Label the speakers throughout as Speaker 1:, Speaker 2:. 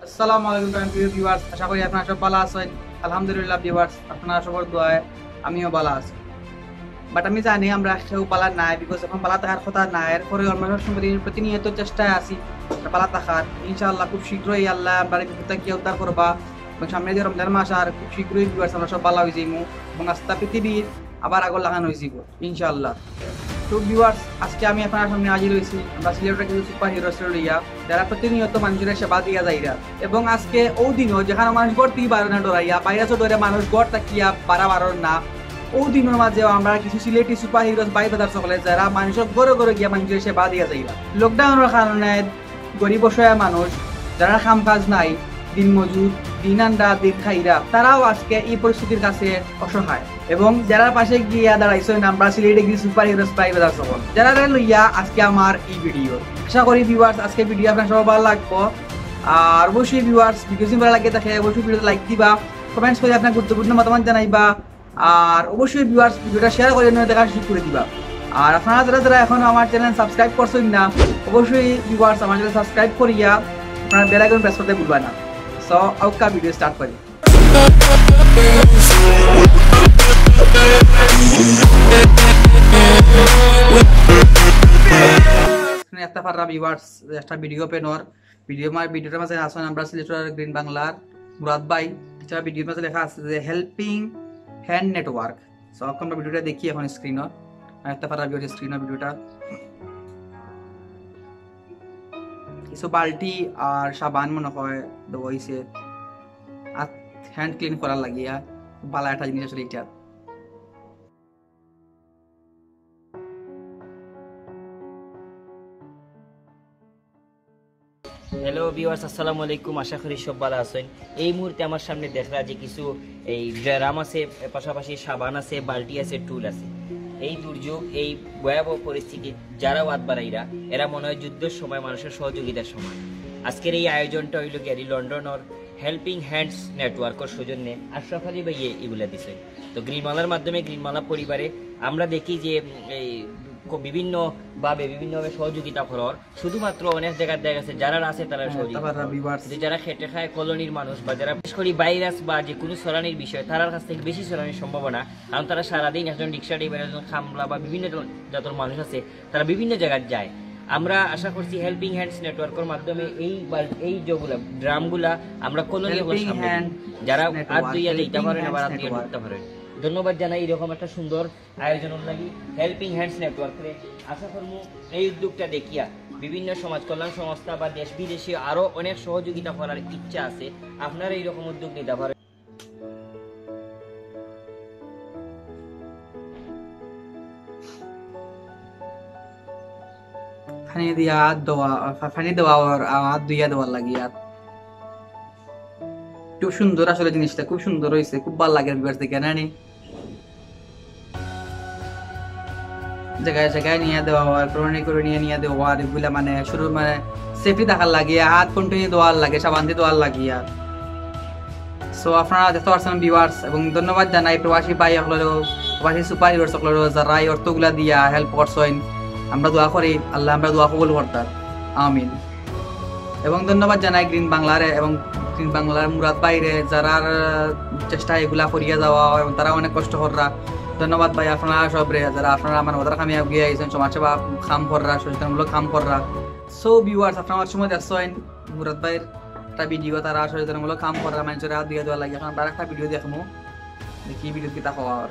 Speaker 1: আসসালামু আলাইকুম প্রিয় ভিউয়ার্স, আশা করি আপনারা সব ভালো আছেন। আলহামদুলিল্লাহ ভিউয়ার্স, আপনারা সবার দোয়ায় আমিও ভালো আছি। বাট আমি জানি আমরা কেউ পালা নাই, বিকজ এখন পালা থাকার কথা নাই। এরপরে আমরা প্রতিনিয়ত চেষ্টায় আছি পালা থাকার। ইনশাআল্লাহ খুব শীঘ্রই আল্লাহ আমরা বিপদকে উদ্ধার করবা এবং সামনে যে রমজান মাস আর খুব শীঘ্রই ভিউয়ার্স আমরা সব ভালো হয়ে যাইমু এবং আস্তা পৃথিবীর আবার আগর লাগানো হয়ে যাব ইনশাআল্লাহ। তো ভিউয়ার্স, আজকে আমি আপনার সামনে হাজির হয়েছি আমরা সিলেটের কিছু সুপার হিরো লইয়া, যারা প্রতিনিয়ত মানুষের সেবা দিয়া যাইরা। এবং আজকে ও দিনও যেখানে মানুষ গড়তেই পারে না ডরাইয়া, বাইরে ধরে মানুষ গড় তাকিয়া পারা পারন না, ও দিনের মাঝেও আমরা কিছু সিলেটি সুপার হিরোজ বাই বাজার সকলে যারা মানুষের ঘরে ঘরে গিয়া মানুষের সেবা দিয়া যাইরা। লকডাউনের কারণে গরিব অসহায় মানুষ যারা কাম কাজ নাই, দিন মজুর, দিন আন্ডা, দিন খাইরা, তারাও আজকে এই পরিস্থিতির কাছে অসহায়। এবং যারা পাশে গিয়া দাঁড়াইছেন আমরা সিলেটে গিয়ে সুপার হিরোজ পাই বাজার সকল, যারা লইয়া আজকে আমার এই ভিডিও। আশা করি ভিউয়ার্স আজকে ভিডিও আপনার সবার ভালো লাগবো। আর অবশ্যই ভিউয়ার্স ভিডিও যদি ভালো লাগে থাকে অবশ্যই ভিডিওতে লাইক দিবা, কমেন্টস করে আপনার গুরুত্বপূর্ণ মতামত জানাইবা। আর অবশ্যই ভিউয়ার্স ভিডিওটা শেয়ার করে দেখা শুরু করে দিবা। আর আপনারা যারা যারা এখনো আমার চ্যানেল সাবস্ক্রাইব করছেন না, অবশ্যই ভিউয়ার্স আমার চ্যানেল সাবস্ক্রাইব করিয়া আপনারা বেল আইকন প্রেস করতে ভুলবা না। সো আজকে ভিডিও স্টার্ট করি। একটা ফাররা ভিউয়ার্স একটা ভিডিও পেনর ভিডিওটার মাঝে আসেন আমরা সিলেটের গ্রিন বাংলার মুরাদ ভাই। এছাড়া ভিডিওর মাঝে লেখা আছে যে হেল্পিং হ্যান্ড নেটওয়ার্ক। সো আমরা ভিডিওটা দেখি এখন স্ক্রিনর। একটা ফাররা ভিডিও স্ক্রিনর ভিডিওটা কিছু বালতি আর সাবান মনে হয় দেওয়া হয়েছে আর হ্যান্ড ক্লিন করার লাগিয়া। ভালো একটা জিনিস আসলে এটা।
Speaker 2: হ্যালো ভিউয়ার্স, আসসালামু আলাইকুম। আশা করি সব ভালো আছেন। এই মুহূর্তে আমার সামনে দেখা যে কিছু এই ড্রাম আছে, পাশাপাশি সাবান আছে, বালতি আছে, টুল আছে। এই দুর্যোগ, এই ভয়াবহ পরিস্থিতি যারা ওয়াদ বাড়াইরা এরা মনে হয় যুদ্ধের সময় মানুষের সহযোগিতার সময়। আজকের এই আয়োজনটা হইল গ্যারি লন্ডনের হেল্পিং হ্যান্ডস নেটওয়ার্কের সৌজন্যে আশরাফ আলী ভাইয়ে এগুলা দিছে। তো গ্রিনমালার মাধ্যমে গ্রিনমালা পরিবারে আমরা দেখি যে এই বিভিন্নভাবে সহযোগিতা করার শুধুমাত্র অনেক জায়গায় দেখা গেছে যারা আছে তারা সহযোগিতা, যারা খেটে খায় কলোনির মানুষ বা যারা বিশেষ করে ভাইরাস বা যে কোনো ছড়ানির বিষয় তার কাছ থেকে বেশি ছড়ানির সম্ভাবনা, কারণ তারা সারাদিন একজন রিক্সা ড্রাইভার, একজন খামলা বা বিভিন্ন জাতের মানুষ আছে, তারা বিভিন্ন জায়গায় যায়। আমরা আশা করছি হেল্পিং হ্যান্ডস নেটওয়ার্কের মাধ্যমে এই যেগুলা ড্রামগুলা আমরা কলোনি যারা হাত ধুইয়া দিতে পারেন আবার হাত ধুইয়া ঢুকতে পারেন। ধন্যবাদ জানাই এরকম একটা সুন্দর আয়োজন লাগি হেল্পিং হ্যান্ডস নেটওয়ার্কে। আশা করবো এই উদ্যোগটা দেখিয়া বিভিন্ন সমাজ কল্যাণ সংস্থা বা দেশ বিদেশে আরো অনেক সহযোগিতা করার ইচ্ছা আছে, আপনারা এইরকম উদ্যোগ নিতে পারেন।
Speaker 1: ফানি দেওয়া আর হাত ধুইয়া দেওয়ার লাগিয়া খুব সুন্দর। আসলে জিনিসটা খুব সুন্দর হয়েছে, খুব ভালো লাগে দেখে না নি। জায়গায় জায়গায় নিয়ে দেওয়া হয়, করে নিয়ে দেওয়া, এগুলা মানে শুরু মানে সেফটি দেখার লাগিয়ে হাত কন্টিনিউ দেওয়ার লাগে, সাবান দিয়ে দেওয়ার লাগিয়া। সো আপনারা দেখতে পাচ্ছেন ভিউয়ার্স, এবং ধন্যবাদ জানাই প্রবাসী ভাই সকলেরও, প্রবাসী সুপার হিরো সকলেরও যারা এই অর্থগুলা দিয়া হেল্প করছেন। আমরা দোয়া করি আল্লাহ আমরা দোয়া কবুল করতাম, আমিন। এবং ধন্যবাদ জানাই গ্রিন বাংলার এবং গ্রিন বাংলার মুরাদ বাইরে যারা চেষ্টা এগুলা করিয়া যাওয়া এবং তারা অনেক কষ্ট কররা। ধন্যবাদ ভাই আপনারা সবরে, যারা আপনারা আমার ওদের কামে এগিয়ে আইছেন, সমাজ সেবা কাম কররা, সচেতনমূলক কাম কররা। সো ভিউয়ার্স আপনারা আমার সময় দেখছেন মুরাদ ভাইয়ের একটা ভিডিও, তারা সচেতনমূলক কাম কররা, মানুষের হাত দিয়ে দেওয়া লাগে। এখন আমরা একটা ভিডিও দেখবো, দেখি ভিডিও কি তা হওয়ার।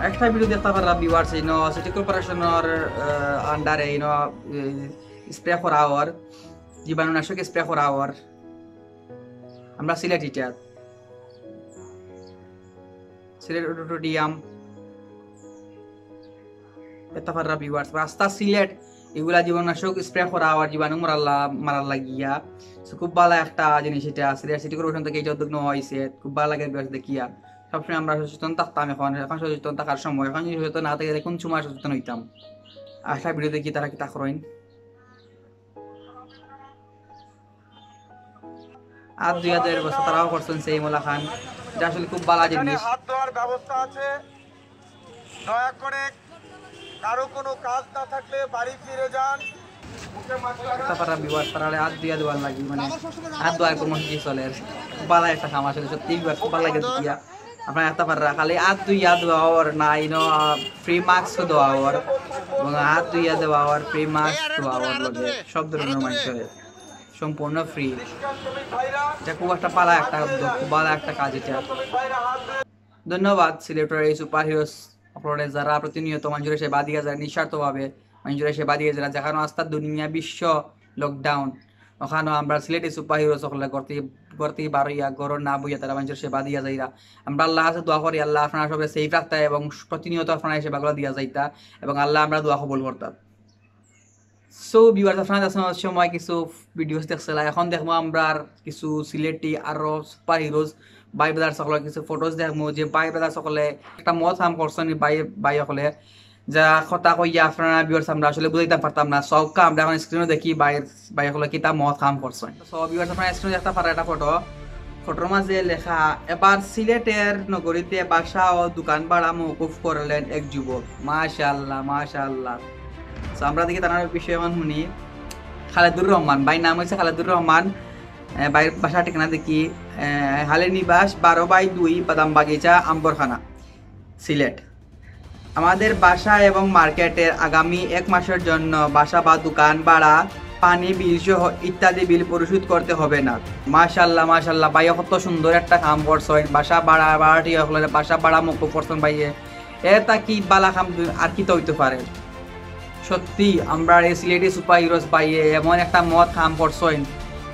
Speaker 1: একটা ভিডিও দেখতে পারা ভিউয়ার্স সিটি কর্পোরেশনের আন্ডারে স্প্রে করা হওয়ার, জীবাণুনাশক স্প্রে করা হওয়ার আমরা সিলেট অডিটোরিয়াম দেখতে পারা ভিউয়ার্স রাস্তা সিলেট এগুলা জীবাণুনাশক স্প্রে করা হওয়ার, জীবাণু মারার লাগিয়া। খুব ভালো একটা জিনিস এটা, সিলেট সিটি কর্পোরেশন থেকে এটা উদ্যোগ নেওয়া হয়েছে, খুব ভালো লাগে দেখিয়া। সবসময় আমরা সচেতন থাকতাম, এখন সচেতন থাকার সময়, এখন সচেতন না থেকে কোন সময় সচেতন হইতাম। আসলে ভিডিও দেখি তারা কি তা করেন। আর 2000 বছর তারাও করছেন সেই মোলা খান, এটা আসলে খুব ভালো জিনিস।
Speaker 3: হাত ধোয়ার ব্যবস্থা আছে, দয়া করে কারো কোনো কাজ না থাকলে বাড়ি ফিরে যান।
Speaker 1: তারপরে বিবাস তারালে হাত দিয়া দেওয়ার লাগি, মানে হাত ধোয়ার কর্মসূচি চলে আর ভালো একটা কাম আসলে সত্যি বিবাস খুব ভালো লাগে দিয়া আপনার একটা পারা খালি হাত ধুইয়া দেওয়া আর না ইনো ফ্রি মাস্ক দেওয়া আর এবং হাত ধুইয়া দেওয়া আর ফ্রি মাস্ক দেওয়া আর লগে সব ধরনের মানুষের সম্পূর্ণ ফ্রি। এটা খুব একটা পালা একটা উদ্যোগ, খুব ভালো একটা কাজ এটা। ধন্যবাদ সিলেটের এই সুপার হিরোস আপনারা যারা প্রতিনিয়ত মানুষের সেবা দিয়ে যায় নিঃস্বার্থভাবে মানুষের সেবা দিয়ে যারা, যেখানে আস্থার দুনিয়া বিশ্ব লকডাউন ওখানেও আমরা সিলেটি সুপার হিরো সকলে গড়তে বারইয়া গড় না বইয়া তারা মানুষের সেবা দিয়া যাইরা। আমরা আল্লাহ কাছে দোয়া করি আল্লাহ আপনারা সবাই সেফ রাখতা এবং প্রতিনিয়ত আপনারা এই সেবাগুলো দিয়া যাইতা এবং আল্লাহ আমরা দোয়া কবুল করতাম। সো ভিউয়ার্স আপনারা সময় কিছু ভিডিওস দেখছিলাম, এখন দেখবো আমরা কিছু সিলেটি আরো সুপার হিরোজ বাই ব্রাদার সকলের কিছু ফটোজ দেখবো যে বাই ব্রাদার সকলে একটা মত কাম করছেন বাই সকলে যা কথা কইয়া আপনারা ভিউয়ার্স আমরা আসলে বুঝাইতে পারতাম না। সব কাম আমরা এখন স্ক্রিনে দেখি বাই সকলে কিতা মত কাম করছেন। সো ভিউয়ার্স আপনারা স্ক্রিনে দেখতে পারেন একটা ফটোর মাঝে লেখা, এবার সিলেটের নগরীতে বাসা ও দোকান ভাড়া মওকুফ করলেন এক যুবক। মাশাআল্লাহ মাশাআল্লাহ। সো আমরা দেখি তার বিষয়ে এখন শুনি। খালেদুর রহমান ভাই নাম হয়েছে খালেদুর রহমান, বাইরের বাসা ঠিকানা দেখি হালে নিবাস 12/2 বাদাম বাগিচা আম্বরখানা সিলেট। আমাদের বাসা এবং মার্কেটের আগামী 1 মাসের জন্য বাসা বা দোকান ভাড়া পানি বিল সহ ইত্যাদি বিল পরিশোধ করতে হবে না। মাশাআল্লাহ মাশাআল্লাহ ভাই কত সুন্দর একটা কাম করছেন, বাসা ভাড়াটি হলে বাসা ভাড়া মওকুফ করছেন ভাইয়ে, এটা কি বালা কাম আর কি তো হইতে পারে। সত্যি আমরা এই সিলেটি সুপার হিরোজ ভাইয়ে এমন একটা মত কাম করছেন,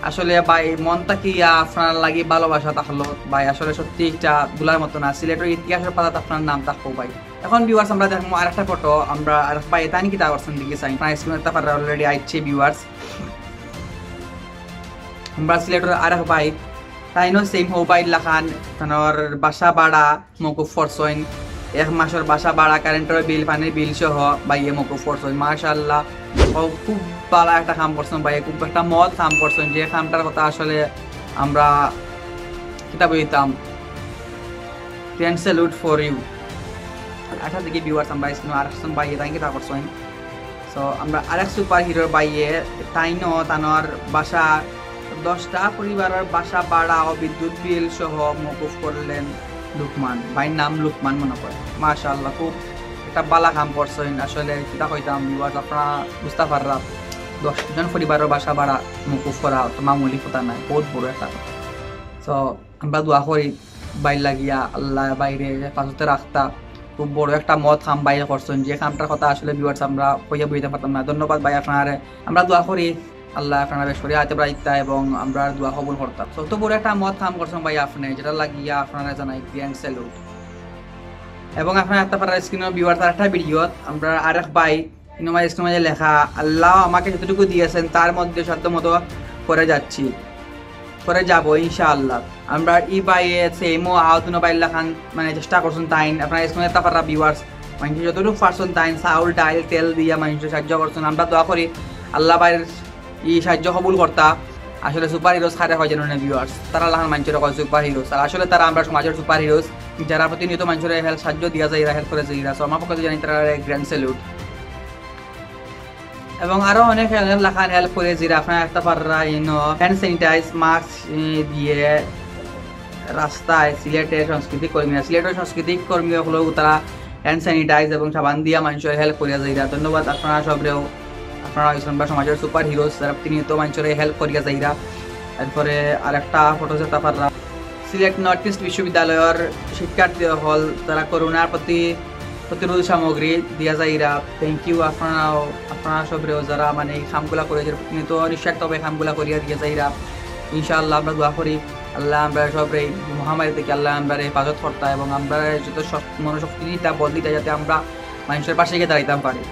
Speaker 1: আসলে ভাই মনটা কি আপনার লাগি ভালোবাসা থাকলো ভাই, আসলে সত্যি এটা ভুলার মতো না। সিলেটের ইতিহাসের পাতাতে আপনার নাম থাকবো ভাই। এখন ভিউয়ার্স আমরা দেখবো আরেকটা ফটো, আমরা আর ভাই এটা কি তা করছেন দেখি সাইন প্রাইস একটা পারা অলরেডি আইছে ভিউয়ার্স। আমরা সিলেটের আরেক ভাই তাইনো সেম মোবাইল লাখান তানোর বাসা ভাড়া মওকুফ করছেন, 1 মাসের বাসা ভাড়া কারেন্টের বিল পানির বিল সহ ভাইয়ে মওকুফ করছেন। মাশাআল্লাহ খুব ভালো একটা কাম করছেন ভাই, খুব একটা মত কাম করছেন, যে কামটার কথা আসলে আমরা কিতা বলতাম গ্র্যান্ড স্যালুট ফর ইউ। আচ্ছা দেখি ভিউয়ার্স আমরা ইসনো আরেকজন ভাইয়ে তাই কিতা করছেন। সো আমরা আরেক সুপার হিরোর ভাইয়ে তাইনো তানোর বাসা 10টা পরিবারের বাসা ভাড়া ও বিদ্যুৎ বিল সহ মওকুফ করলেন লুকমান, ভাইয়ের নাম লুকমান মনে করে। মাশাআল্লাহ খুব একটা বালা কাম করছেন, আসলে কিতা কইতাম ভিউয়ার্স আপনারা বুঝতে পাররা 10 জন পরিবারের বাসা ভাড়া মওকুফ করা মামুলি কথা নাই, বহুত বড় একটা। সো আমরা দোয়া করি বাইর লাগিয়া আল্লাহ বাইরে পাশতে রাখতা, খুব বড় একটা মত কাম বাইরে করছেন, যে কামটার কথা আসলে ভিউয়ার্স আমরা কইয়া বুঝতে পারতাম না। ধন্যবাদ ভাই আপনারা, আমরা দোয়া করি আল্লাহ আপনারা বেশ করে হাতে বাড়িতা এবং আমরা দোয়া কবুল করতাম। তো বড় একটা মত কাম করছেন ভাই আপনি, যেটা লাগিয়া আপনারা জানাই গ্র্যান্ড স্যালুট। এবং আপনারা একটা পারা স্ক্রিনের ভিউয়ার্স আর একটা ভিডিও আমরা আরেক ভাই ইনমাই স্ক্রিনে লেখা, আল্লাহ আমাকে যতটুকু দিয়েছেন তার মধ্যে সাধ্যমতো করে যাচ্ছি, করে যাব ইনশাআল্লাহ। আমরা ই বাইয়ে সেমো আউতুনো বাইল লাখান মানে চেষ্টা করছেন তাই আপনারা স্ক্রিনে একটা পারা ভিউয়ার্স মানুষ যতটুকু পারছেন তাই চাউল ডাইল তেল দিয়া মানুষের সাহায্য করছেন। আমরা দোয়া করি আল্লাহ বাইরের ই সাহায্য কবুল করতা। আসলে সুপার হিরোজ খারে হয় যেন ভিউয়ার্স, তারা লাহান মানুষের কয় সুপার হিরোজ, আর আসলে তারা আমরা সমাজের সুপার হিরোজ যারা প্রতিনিয়ত মানুষের হেল্প সাহায্য দিয়া যায়, হেল্প করে যায়। সো আমার পক্ষে জানি তারা গ্র্যান্ড স্যালুট। এবং আরো অনেক লাখান হেল্প করে যারা আপনারা একটা পাররা ইনো হ্যান্ড স্যানিটাইজ মাস্ক দিয়ে রাস্তায় সিলেটের সাংস্কৃতিক কর্মী হলেও তারা হ্যান্ড স্যানিটাইজ এবং সাবান দিয়া মানুষের হেল্প করিয়া যাইরা। ধন্যবাদ আপনারা সবরেও, আপনারা ইসলামবা সমাজের সুপার হিরোজ যারা প্রতিনিয়ত মানুষের হেল্প করিয়া যাইরা। এরপরে আরেকটা ফটো যেতে পাররা সিলেট নর্থ ইস্ট বিশ্ববিদ্যালয়ের শিক্ষার্থী হল তারা করোনার প্রতিরোধ সামগ্রী দিয়া যাইরা। থ্যাংক ইউ আপনারা সবরেও যারা মানে এই কামগুলা করে যারা প্রতিনিয়ত নিঃস্বার্থভাবে কামগুলা করিয়া দিয়া যাইরা। ইনশাআল্লাহ আমরা দোয়া করি আল্লাহ আমরা সবরে মহামারী থেকে আল্লাহ আমরা হেফাজত করতা এবং আমরা যত মনোশক্তি দিতা বল দিতা যাতে আমরা মানুষের পাশে গিয়ে দাঁড়াইতাম পারি,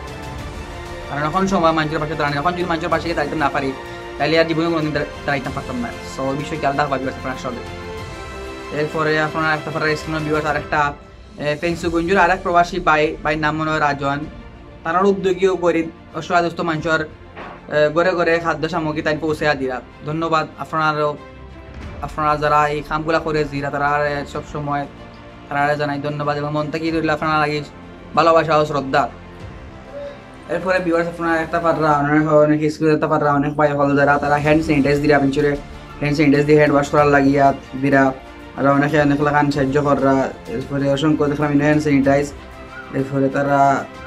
Speaker 1: কারণ এখন সময় মানুষের পাশে দাঁড়ানো, এখন যদি মানুষের পাশে গিয়ে দাঁড়াইতে না পারি তাহলে আর জীবনে কোনোদিন দাঁড়াইতে পারতাম না। সো ওই বিষয়ে খেয়াল রাখবা আপনারা সবে। এরপরে আপনারা একটা পারা স্ক্রিনের ভিউয়ার্স আর একটা ফেন্সুগঞ্জের আর এক প্রবাসী ভাই নাম মনে হয় রাজন, তার উদ্যোগীও গরিব অসহায়দস্ত মানুষের ঘরে ঘরে খাদ্য সামগ্রী তাই পৌঁছে দিরা। ধন্যবাদ আপনারও আপনারা যারা এই কামগুলা করে জিরা তারা সব সময় তারা জানাই ধন্যবাদ এবং মন থেকে ধরলে আপনারা লাগে ভালোবাসা ও শ্রদ্ধা। এরপরে ভিউয়ার্স আপনারা একটা পাররা অনেক স্কুলে একটা পাররা অনেক পাই হল যারা তারা হ্যান্ড স্যানিটাইজ দিরা পিছনে হ্যান্ড স্যানিটাইজ দিয়ে হ্যান্ড ওয়াশ করার লাগিয়া দিরা আর অনেকে অনেক লাগান সাহায্য করা। এরপরে অসংখ্য দেখলাম হ্যান্ড স্যানিটাইজ। এরপরে তারা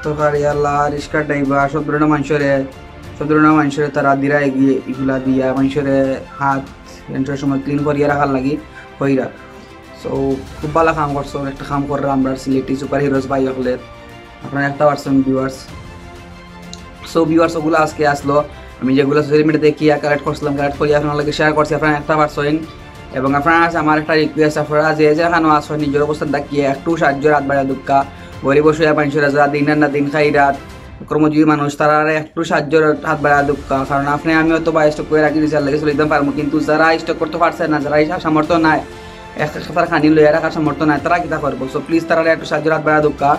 Speaker 1: তরকারি আল্লাহ রিস্কার ডাইবা সব ধরনের মানুষের তারা দিরা এগিয়ে এগুলা দিয়া মানুষের হাত এন্টার সময় ক্লিন করিয়া রাখার লাগি হইরা। সো খুব ভালো কাম করছো, একটা কাম কররা আমরা সিলেটি সুপার হিরোজ ভাই হলে আপনারা একটা পারছেন ভিউয়ার্স। সো ভিউয়ার্স ওগুলো আজকে আসলো আমি যেগুলো সোশ্যাল মিডিয়াতে কি কালেক্ট করছিলাম কালেক্ট করি আপনার লাগে শেয়ার করছি আপনারা একটা পারছেন। এবং আপনারা আমার একটা রিকোয়েস্ট আপনারা যে যেখানে আসেন নিজের অবস্থা দেখিয়ে একটু সাহায্য রাত বাড়া দুঃখা গরিব বসে মানুষেরা যারা দিন না দিন খাই রাত কর্মজীবী মানুষ তারা একটু সাহায্য হাত বাড়া দুঃখা। কারণ আপনি আমি হয়তো বা স্টক করে রাখি দিচ্ছি আল্লাহকে চলে দিতে পারবো, কিন্তু যারা স্টক করতে পারছে না, যারা সামর্থ্য নাই তারা খানি লইয়া রাখার সামর্থ্য নাই, তারা কিতা করবো। সো প্লিজ তারা একটু সাহায্য হাত বাড়া দুঃখা।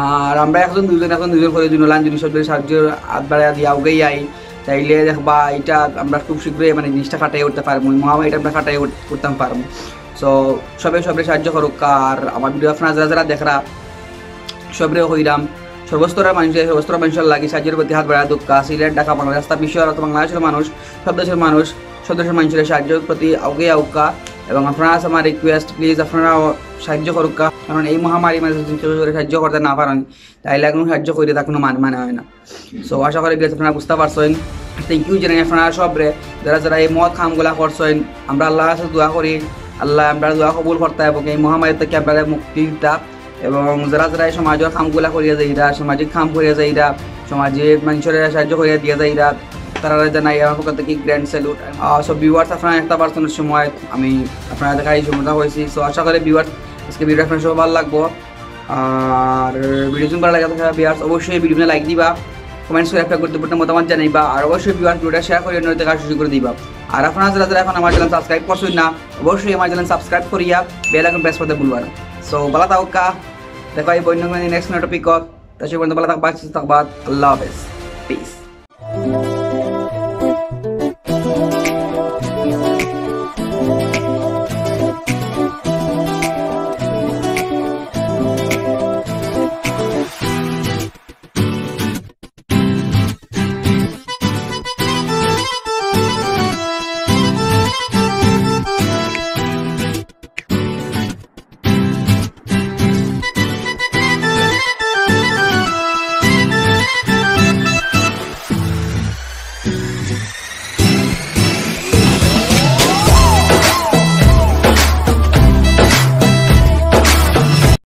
Speaker 1: আর আমরা এখন দুজন করে দুজন সব সাহায্য হাত বাড়া দিয়ে আউগেই আই তাইলে দেখবা এটা আমরা খুব শীঘ্রই মানে জিনিসটা কাটাই উঠতে পারবো, মহামারীটা আমরা কাটাই উঠতাম পারবো। সো সবাই সাহায্য করুক। আর আমার ভিডিও আপনারা যারা দেখরা সবরে হইলাম সর্বস্তরের মানুষের লাগে সাহায্যের প্রতি হাত বাড়া দুঃখা। সিলেট, ঢাকা, বাংলাদেশ, বিশ্বের বাংলাদেশের মানুষ সব দেশের মানুষের সাহায্যের প্রতি আউকে আউকা। এবং আপনারা আমার রিকোয়েস্ট প্লিজ আপনারা সাহায্য করুক, কারণ এই মহামারী মানে সাহায্য করতে না পারেন তাইলে কোনো সাহায্য করে তা কোনো মানে হয় না। সো আশা করি আপনারা বুঝতে পারছেন। থ্যাংক ইউ জানাই আপনারা সবরে যারা এই মত খামগুলা করছেন। আমরা আল্লাহর কাছে দোয়া করি আল্লাহ আমরা দোয়া কবুল করতে এবং এই মহামারী থেকে আপনারা মুক্তি দিতা। এবং যারা এই সমাজের কামগুলা করিয়া যাইরা সামাজিক কাম করিয়া যাইরা সমাজে মানুষের সাহায্য করিয়া দিয়া যাইরা তারা জানাই আমার পক্ষ থেকে গ্র্যান্ড স্যালুট। সব ভিউয়ার্স আপনারা একটা পার্সনের সময় আমি আপনারা দেখা এই সময়টা হয়েছি। সো আশা করি ভিউয়ার্স আজকে ভিডিও আপনার সব ভালো লাগবো। আর ভিডিও যদি ভালো লাগে ভিউয়ার্স অবশ্যই ভিডিওটা লাইক দিবা, কমেন্টস করে একটা গুরুত্বপূর্ণ মতামত জানাইবা। আর অবশ্যই ভিউয়ার্স ভিডিওটা শেয়ার করে অন্য কাজ শুরু করে দিবা। আর আপনারা যারা এখন আমার চ্যানেল সাবস্ক্রাইব করছেন না অবশ্যই আমার চ্যানেল সাবস্ক্রাইব করিয়া বেল আইকন প্রেস করতে ভুলবা না। সো ভালো থাকা দেখো এই বন্য নেক্সট টপিক তার সে পর্যন্ত ভালো থাকবা, সুস্থ থাকবা। আল্লাহ হাফেজ, পিস।